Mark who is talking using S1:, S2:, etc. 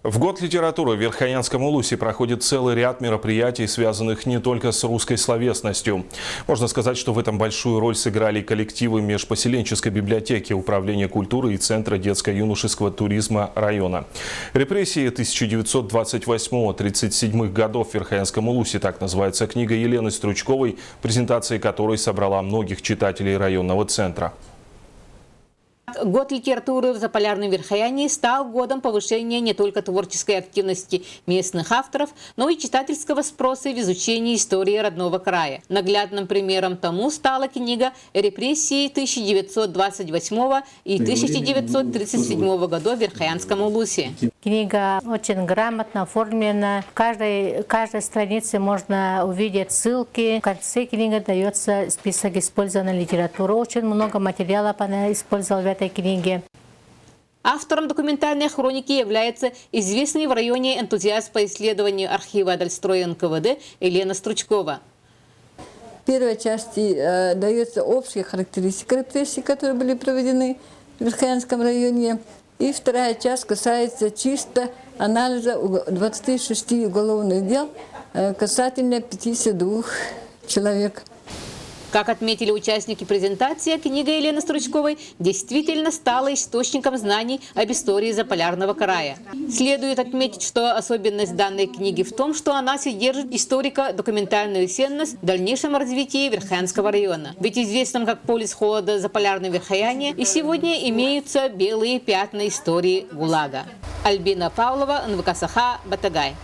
S1: В год литературы в Верхоянском Улусе проходит целый ряд мероприятий, связанных не только с русской словесностью. Можно сказать, что в этом большую роль сыграли коллективы межпоселенческой библиотеки, Управления культуры и Центра детско-юношеского туризма района. Репрессии 1928-37 годов в Верхоянском Улусе, так называется книга Елены Стручковой, презентация которой собрала многих читателей районного центра.
S2: Год литературы в Заполярном Верхоянии стал годом повышения не только творческой активности местных авторов, но и читательского спроса в изучении истории родного края. Наглядным примером тому стала книга «Репрессии 1928 и 1937 годов в Верхоянском Улусе».
S3: Книга очень грамотно оформлена. В каждой странице можно увидеть ссылки. В конце книги дается список использованной литературы. Очень много материалов она использовала в этой книге.
S2: Автором документальной хроники является известный в районе энтузиаст по исследованию архива Дальстроя НКВД Елена Стручкова.
S4: В первой части дается общая характеристика репрессий, которые были проведены в Верхоянском районе. И вторая часть касается чисто анализа 26 уголовных дел касательно 52 человек.
S2: Как отметили участники презентации, книга Елены Стручковой действительно стала источником знаний об истории Заполярного края. Следует отметить, что особенность данной книги в том, что она содержит историко-документальную ценность в дальнейшем развитии Верхоянского района. Ведь известным как полис холода Заполярное Верхояние и сегодня имеются белые пятна истории ГУЛАГа. Альбина Павлова, НВК Саха, Батагай.